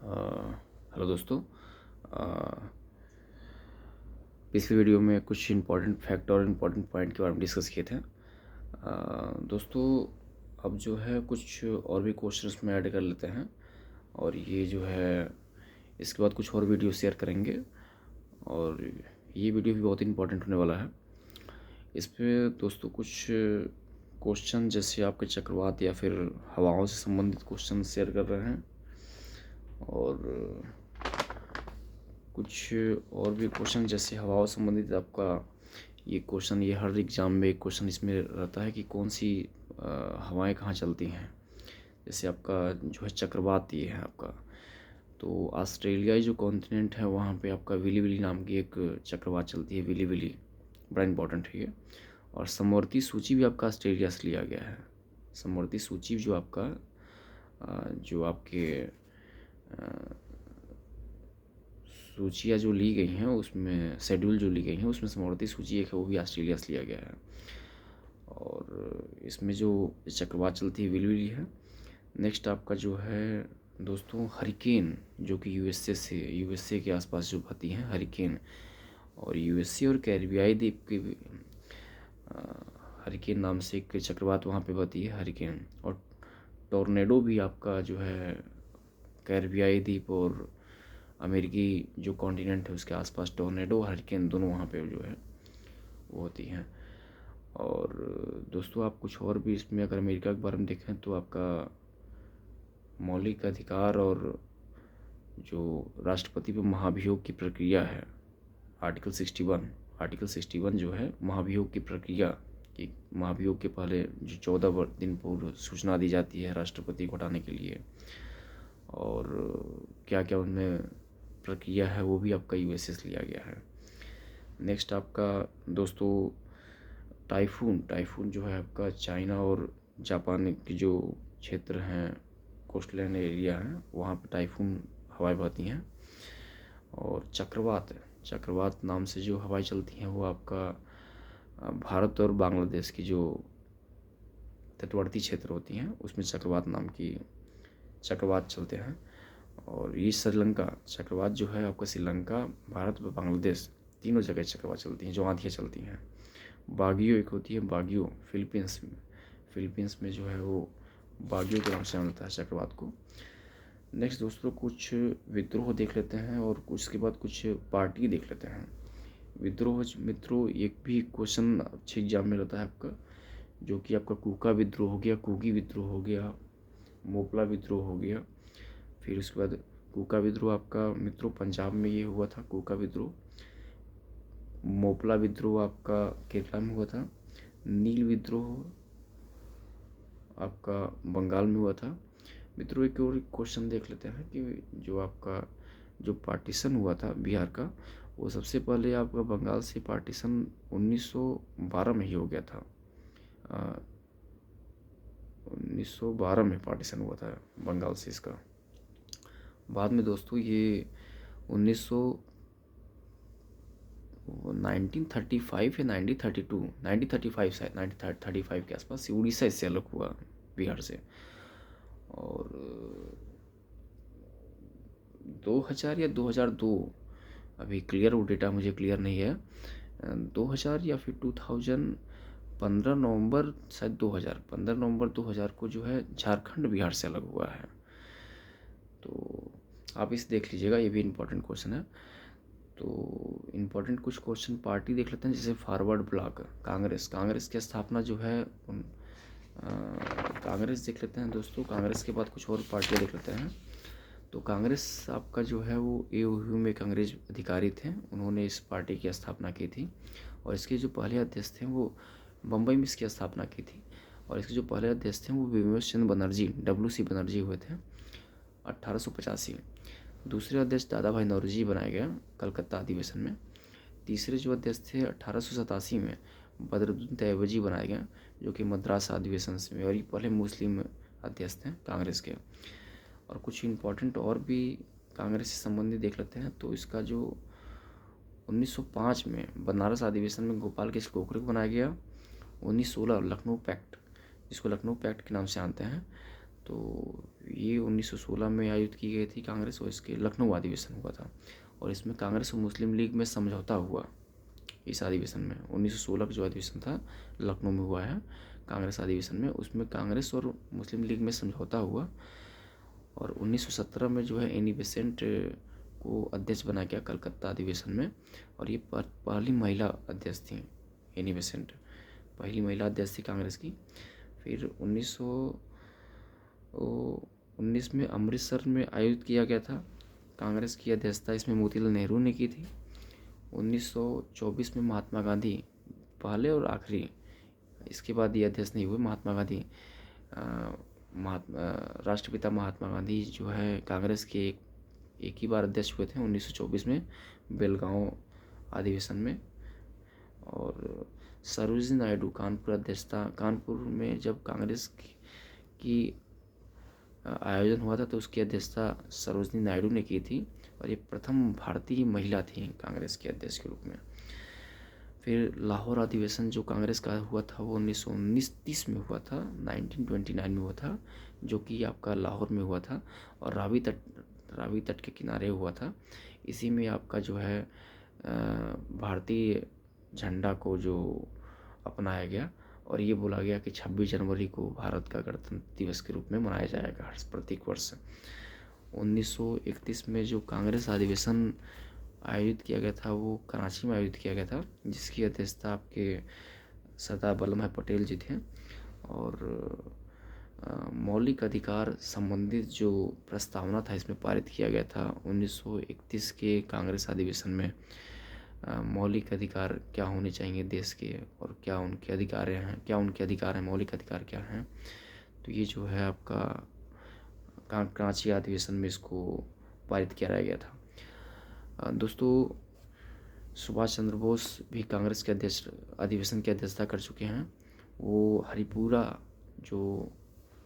Hello दोस्तों। पिछली video में कुछ इम्पोर्टेंट फैक्ट और इम्पोर्टेंट पॉइंट के बारे में डिस्कस किए थे। दोस्तों अब जो है कुछ और भी क्वेश्चंस में ऐड कर लेते हैं और ये जो है इसके बाद कुछ और वीडियो शेयर करेंगे और ये वीडियो भी बहुत इम्पोर्टेंट होने वाला है। इस पे दोस्तों कुछ क्वेश्चन जैसे आपके चक्रवात या फिर हवाओं से संबंधित क्वेश्चन शेयर कर रहे हैं और कुछ और भी क्वेश्चन जैसे हवाओं संबंधित आपका ये क्वेश्चन, ये हर एग्ज़ाम में एक क्वेश्चन इसमें रहता है कि कौन सी हवाएं कहाँ चलती हैं। जैसे आपका जो है चक्रवात ये है आपका, तो ऑस्ट्रेलियाई जो कॉन्टिनेंट है वहाँ पे आपका विली विली नाम की एक चक्रवात चलती है। विली विली बड़ा इंपॉर्टेंट है ये। और समवर्ती सूची भी आपका ऑस्ट्रेलिया से लिया गया है। समवर्ती सूची जो आपका जो आपके सूचियाँ जो ली गई हैं उसमें शेड्यूल जो ली गई हैं उसमें समवर्ती सूची एक है, वो भी ऑस्ट्रेलिया से लिया गया है। और इसमें जो चक्रवात चलती है विलविली है। नेक्स्ट आपका जो है दोस्तों हरिकेन, जो कि यूएसए के आसपास जो बहती हैं हरिकेन, और यूएसए और कैरिबियाई द्वीप के हरिकेन नाम से एक चक्रवात वहाँ पे बहती है हरिकेन। और टोर्नेडो भी आपका जो है कैरिबियाई द्वीप और अमेरिकी जो कॉन्टिनेंट है उसके आसपास टोर्नेडो और हरिकेन दोनों वहाँ पे जो है वो होती हैं। और दोस्तों आप कुछ और भी इसमें अगर अमेरिका के बारे में देखें तो आपका मौलिक अधिकार और जो राष्ट्रपति पर महाभियोग की प्रक्रिया है आर्टिकल 61 जो है महाभियोग की प्रक्रिया कि महाभियोग के पहले जो 14 दिन पूर्व सूचना दी जाती है राष्ट्रपति को हटाने के लिए, और क्या क्या उनमें प्रक्रिया है वो भी आपका यूएसए से लिया गया है। नेक्स्ट आपका दोस्तों टाइफून जो है आपका चाइना और जापान के जो क्षेत्र हैं, कोस्टलैंड एरिया हैं, वहाँ पे टाइफून हवाएं बहती हैं। और चक्रवात नाम से जो हवाएं चलती हैं वो आपका भारत और बांग्लादेश की जो तटवर्ती क्षेत्र होती हैं उसमें चक्रवात नाम की चक्रवात चलते हैं। और ये श्रीलंका चक्रवात जो है आपका श्रीलंका, भारत और बांग्लादेश तीनों जगह चक्रवात चलती हैं, जो आंधियाँ चलती हैं। बागियो एक होती है, बागियो फिलीपींस में जो है वो बागियो के नाम से जाना जाता है चक्रवात को। नेक्स्ट दोस्तों कुछ विद्रोह देख लेते हैं और उसके बाद कुछ पार्टी देख लेते हैं। विद्रोह मित्रों एक भी क्वेश्चन अच्छे एग्जाम में रहता है आपका, जो कि आपका कूका विद्रोह हो गया, कुकी विद्रोह हो गया, मोपला विद्रोह हो गया। फिर उसके बाद कूका विद्रोह आपका मित्रों पंजाब में ये हुआ था कूका विद्रोह। मोपला विद्रोह आपका केरला में हुआ था। नील विद्रोह आपका बंगाल में हुआ था। मित्रों एक और क्वेश्चन देख लेते हैं कि जो आपका जो पार्टीशन हुआ था बिहार का, वो सबसे पहले आपका बंगाल से पार्टीशन 1912 में ही हो गया था। 1912 में पार्टीशन हुआ था बंगाल से इसका। बाद में दोस्तों ये 1935 या 1935 शायद 1935 के आसपास उड़ीसा इससे अलग हुआ बिहार से। और 2000 या 2002, अभी क्लियर वो डेटा मुझे क्लियर नहीं है, 2000 या फिर 2015 नवंबर शायद 2015 नवंबर 2000 को जो है झारखंड बिहार से अलग हुआ है। तो आप इसे देख लीजिएगा, ये भी इम्पोर्टेंट क्वेश्चन है। तो इम्पोर्टेंट कुछ क्वेश्चन पार्टी देख लेते हैं, जैसे फॉरवर्ड ब्लॉक कांग्रेस की स्थापना जो है कांग्रेस देख लेते हैं दोस्तों। कांग्रेस के बाद कुछ और पार्टियाँ देख लेते हैं। तो कांग्रेस आपका जो है वो एओयू में एक अंग्रेज अधिकारी थे, उन्होंने इस पार्टी की स्थापना की थी। और इसके जो पहले अध्यक्ष थे वो बम्बई में इसकी स्थापना की थी। और इसके जो पहले अध्यक्ष थे वो विमोश चंद्र बनर्जी WC बनर्जी हुए थे 1885 में। दूसरे अध्यक्ष दादा भाई नौरोजी बनाए गए कलकत्ता अधिवेशन में। तीसरे जो अध्यक्ष थे 1887 में बदरुद्दीन तैयबजी बनाए गए, जो कि मद्रास अधिवेशन में, और ये पहले मुस्लिम अध्यक्ष थे कांग्रेस के। और कुछ इम्पोर्टेंट और भी कांग्रेस से संबंधित देख लेते हैं। तो इसका जो 1905 में बनारस अधिवेशन में गोपाल कृष्ण गोखले को बनाया गया। 1916 लखनऊ पैक्ट, जिसको लखनऊ पैक्ट के नाम से जानते हैं, तो ये 1916 में आयोजित की गई थी कांग्रेस, और इसके लखनऊ अधिवेशन हुआ था। और इसमें कांग्रेस और मुस्लिम लीग में समझौता हुआ। इस अधिवेशन में 1916 का जो अधिवेशन था लखनऊ में हुआ है कांग्रेस अधिवेशन में, उसमें कांग्रेस और मुस्लिम लीग में समझौता हुआ। और 1917 में जो है एनी बेसेंट को अध्यक्ष बना गया कलकत्ता अधिवेशन में, और ये पहली महिला अध्यक्ष थी। एनी बेसेंट पहली महिला अध्यक्ष थी कांग्रेस की। फिर 1919 में अमृतसर में आयोजित किया गया था। कांग्रेस की अध्यक्षता इसमें मोतीलाल नेहरू ने की थी। 1924 में महात्मा गांधी पहले और आखिरी, इसके बाद ये अध्यक्ष नहीं हुए। महात्मा गांधी राष्ट्रपिता महात्मा गांधी जो है कांग्रेस के एक ही बार अध्यक्ष हुए थे 1924 में बेलगांव अधिवेशन में। और सरोजिनी नायडू कानपुर अध्यक्षता, कानपुर में जब कांग्रेस की आयोजन हुआ था तो उसकी अध्यक्षता सरोजिनी नायडू ने की थी, और ये प्रथम भारतीय महिला थी कांग्रेस के अध्यक्ष के रूप में। फिर लाहौर अधिवेशन जो कांग्रेस का हुआ था वो 1919-30 में हुआ था, 1929 में हुआ था, जो कि आपका लाहौर में हुआ था और रावी तट के किनारे हुआ था। इसी में आपका जो है भारतीय झंडा को जो अपनाया गया, और ये बोला गया कि 26 जनवरी को भारत का गणतंत्र दिवस के रूप में मनाया जाएगा प्रत्येक वर्ष। 1931 में जो कांग्रेस अधिवेशन आयोजित किया गया था वो कराची में आयोजित किया गया था, जिसकी अध्यक्षता आपके सरदार वल्लभ भाई पटेल जी थे। और मौलिक अधिकार संबंधित जो प्रस्तावना था इसमें पारित किया गया था 1931 के कांग्रेस अधिवेशन में। मौलिक अधिकार क्या होने चाहिए देश के, और क्या उनके अधिकार हैं, मौलिक अधिकार क्या हैं। तो ये जो है आपका कराची अधिवेशन में इसको पारित किया गया था। दोस्तों, सुभाष चंद्र बोस भी कांग्रेस के अधिवेशन की अध्यक्षता कर चुके हैं। वो हरिपुरा जो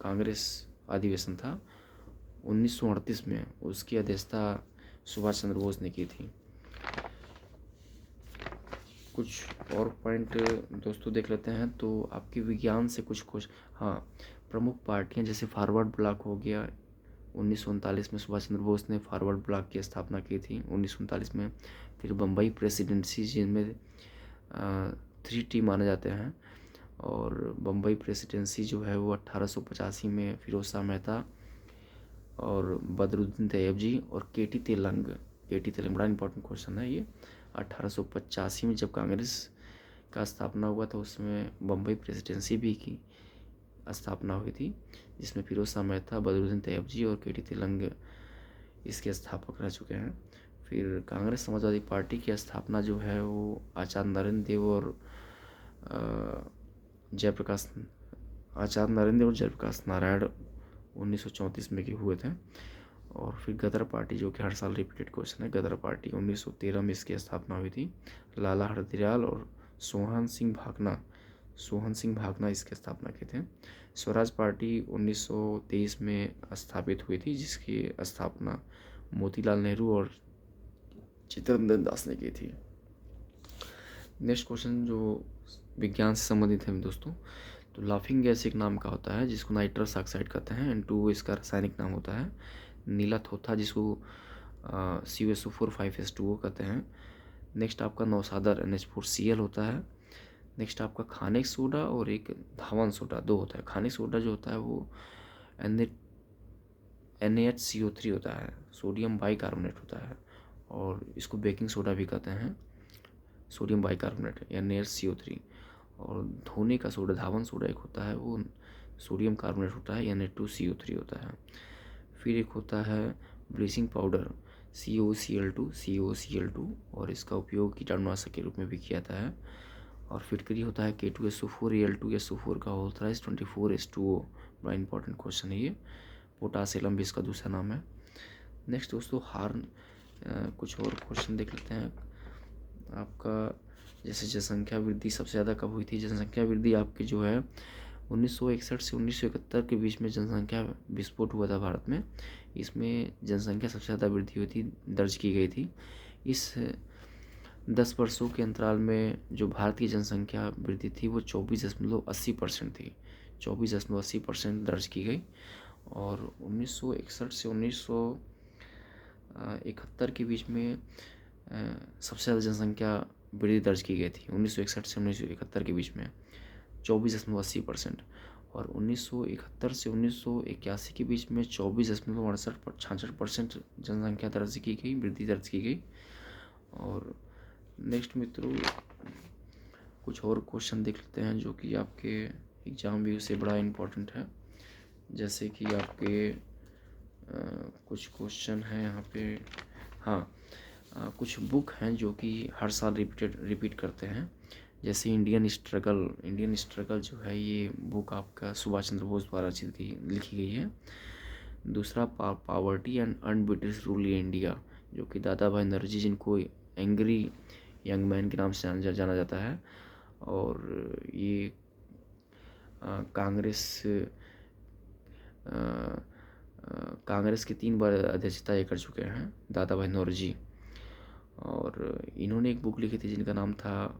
कांग्रेस अधिवेशन था 1938 में, उसकी अध्यक्षता सुभाष चंद्र बोस ने की थी। कुछ और पॉइंट दोस्तों देख लेते हैं तो आपके विज्ञान से कुछ प्रमुख पार्टियां जैसे फॉरवर्ड ब्लॉक हो गया। 1939 में सुभाष चंद्र बोस ने फॉरवर्ड ब्लॉक की स्थापना की थी 1939 में। फिर बम्बई प्रेसिडेंसी जिनमें 3T माने जाते हैं, और बम्बई प्रेसिडेंसी जो है वो 1885 में फिरोज शाह मेहता और बदरुद्दीन तैयब और केटी तेलंग, बड़ा इंपॉर्टेंट क्वेश्चन है ये। 1885 में जब कांग्रेस का स्थापना हुआ था उसमें बम्बई प्रेसिडेंसी भी की स्थापना हुई थी, जिसमें फिरोज शाह मेहता, बदरुद्दीन तैयब और केटी तेलंग इसके स्थापक रह चुके हैं। फिर कांग्रेस समाजवादी पार्टी की स्थापना जो है वो आचार्य नरेंद्र देव और जयप्रकाश नारायण 1934 में के हुए थे। और फिर गदर पार्टी जो कि हर साल रिपीटेड क्वेश्चन है, गदर पार्टी 1913 में इसकी स्थापना हुई थी। लाला हरदयाल और सोहन सिंह भागना इसकी स्थापना की थे। स्वराज पार्टी 1923 में स्थापित हुई थी, जिसकी स्थापना मोतीलाल नेहरू और चित्तरंजन दास ने की थी। नेक्स्ट क्वेश्चन जो विज्ञान से संबंधित है दोस्तों, तो लाफिंग गैस एक नाम का होता है जिसको नाइट्रस ऑक्साइड कहते हैं, N2 इसका रासायनिक नाम होता है। नीला थोथा जिसको CuSO4 5H2O कहते हैं। नेक्स्ट आपका नौसादर NH4Cl होता है। नेक्स्ट आपका खानिक सोडा और एक धावन सोडा, दो होता है। खानिक सोडा जो होता है वो NaHCO3 होता है, सोडियम बाइकार्बोनेट होता है, और इसको बेकिंग सोडा भी कहते हैं, सोडियम बाइकार्बोनेट NaHCO3। और धोने का सोडा, धावन सोडा एक होता है वो सोडियम कार्बोनेट होता है, Na2CO3 होता है। फिर एक होता है ब्लीचिंग पाउडर COCl2, और इसका उपयोग कीटाणुनाशक के रूप में भी किया जाता है। और फिटकरी होता है K2SO4Al2SO4 का होल थ्राइस 24H2O, बड़ा इंपॉर्टेंट क्वेश्चन है ये। पोटासिलम भी इसका दूसरा नाम है। नेक्स्ट दोस्तों हार्न, कुछ और क्वेश्चन देख लेते हैं आपका। जैसे जनसंख्या वृद्धि सबसे ज़्यादा कब हुई थी? जनसंख्या वृद्धि आपकी जो है 1961 से 1971 के बीच में जनसंख्या विस्फोट हुआ था भारत में। इसमें जनसंख्या सबसे ज़्यादा वृद्धि हुई थी, दर्ज की गई थी। इस 10 वर्षों के अंतराल में जो भारत की जनसंख्या वृद्धि थी वो 24.80% थी, 24.80% दर्ज की गई। और 1961 से 1971 के बीच में सबसे ज़्यादा जनसंख्या वृद्धि दर्ज की गई थी। 1961 से 1971 के बीच में 24.80%, और 1971 से 1981 के बीच में 24.66% जनसंख्या दर्ज की गई, वृद्धि दर्ज की गई। और नेक्स्ट मित्रों कुछ और क्वेश्चन देख लेते हैं जो कि आपके एग्ज़ाम व्यू से बड़ा इम्पोर्टेंट है। जैसे कि आपके कुछ क्वेश्चन हैं यहाँ पे। हाँ, कुछ बुक हैं जो कि हर साल रिपीट करते हैं। जैसे इंडियन स्ट्रगल जो है, ये बुक आपका सुभाष चंद्र बोस द्वारा लिखी गई है। दूसरा poverty and un-British rule in India, जो कि दादा भाई नौरोजी, जिनको एंग्री यंग मैन के नाम से जाना जाता है, और ये कांग्रेस के 3 बार अध्यक्षता ये कर चुके हैं, दादा भाई नौरोजी। और इन्होंने एक बुक लिखी थी जिनका नाम था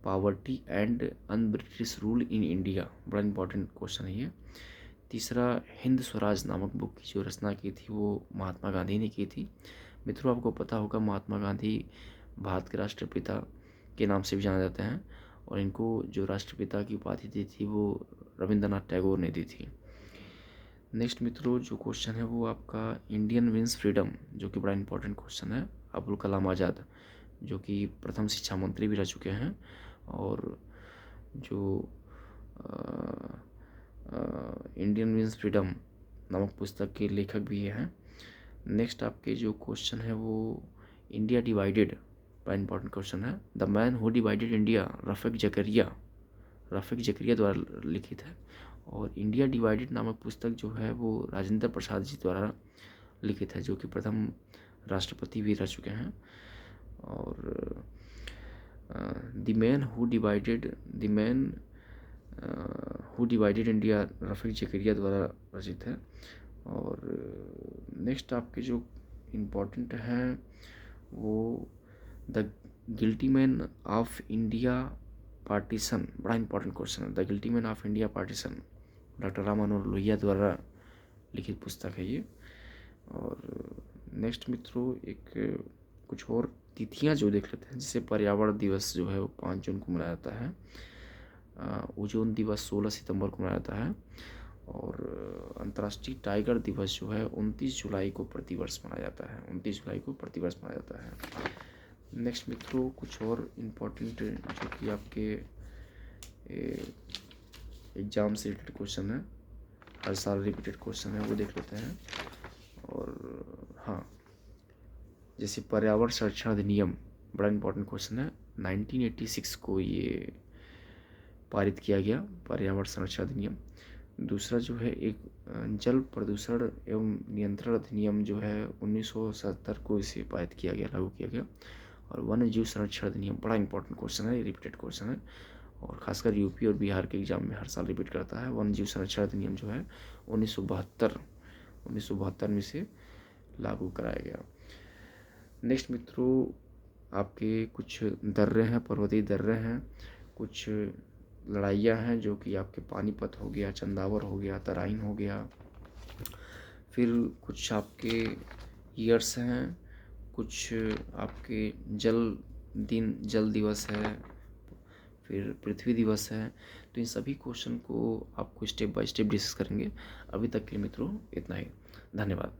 poverty and un-British rule in India. बड़ा इंपॉर्टेंट क्वेश्चन है ये। तीसरा, हिंद स्वराज नामक बुक की जो रचना की थी वो महात्मा गांधी ने की थी। मित्रों, आपको पता होगा महात्मा गांधी भारत के राष्ट्रपिता के नाम से भी जाना जाते हैं, और इनको जो राष्ट्रपिता की उपाधि दी थी वो रविंद्रनाथ टैगोर ने दी थी। नेक्स्ट मित्रों जो क्वेश्चन है वो आपका इंडियन विंस फ्रीडम, जो कि बड़ा इंपॉर्टेंट क्वेश्चन है। अब्दुल कलाम आज़ाद, जो कि प्रथम शिक्षा मंत्री भी रह चुके हैं, और जो इंडियन विंस फ्रीडम नामक पुस्तक के लेखक भी हैं। नेक्स्ट आपके जो क्वेश्चन है वो इंडिया डिवाइडेड, बड़ा इंपॉर्टेंट क्वेश्चन है। The man who divided India, Rafiq Zakaria द्वारा लिखित है। और इंडिया डिवाइडेड नामक पुस्तक जो है वो राजेंद्र प्रसाद जी द्वारा लिखित है, जो कि प्रथम राष्ट्रपति भी रह चुके हैं। और the man who divided India Rafiq Zakaria द्वारा रचित है। और नेक्स्ट आपके जो इम्पोर्टेंट हैं वो the guilty man of India partition, बड़ा इंपॉर्टेंट क्वेश्चन है। The guilty man of India partition, doctor Ram Manohar Lohia द्वारा लिखित पुस्तक है ये। और नेक्स्ट मित्रों एक कुछ और तिथियां जो देख लेते हैं। जैसे पर्यावरण दिवस जो है वो 5 जून को मनाया जाता है। ओजोन दिवस 16 सितंबर को मनाया जाता है। और अंतर्राष्ट्रीय टाइगर दिवस जो है 29 जुलाई को प्रतिवर्ष मनाया जाता है। 29 जुलाई को प्रतिवर्ष मनाया जाता है। नेक्स्ट मित्रों कुछ और इम्पोर्टेंट जो कि आपके एग्ज़ाम से रिलेटेड क्वेश्चन है, हर साल रिपीटेड क्वेश्चन है, वो देख लेते हैं। और हाँ, जैसे पर्यावरण संरक्षण अधिनियम, बड़ा इंपॉर्टेंट क्वेश्चन है। 1986 को ये पारित किया गया, पर्यावरण संरक्षण अधिनियम। दूसरा जो है एक जल प्रदूषण एवं नियंत्रण अधिनियम जो है 1970 को इसे पारित किया गया, लागू किया गया। और वन्य जीव संरक्षण अधिनियम, बड़ा इंपॉर्टेंट क्वेश्चन है, रिपीटेड क्वेश्चन है, और खासकर यूपी और बिहार के एग्जाम में हर साल रिपीट करता है। वन्य जीव संरक्षण अधिनियम जो है 1972 में से लागू कराया गया। नेक्स्ट मित्रों आपके कुछ दर्रे हैं, पर्वतीय दर्रे हैं, कुछ लड़ाइयाँ हैं जो कि आपके पानीपत हो गया, चंदावर हो गया, तराइन हो गया। फिर कुछ आपके ईयर्स हैं, कुछ आपके जल दिवस है, फिर पृथ्वी दिवस है। तो इन सभी क्वेश्चन को आपको स्टेप बाय स्टेप डिस्कस करेंगे। अभी तक के लिए मित्रों इतना ही, धन्यवाद।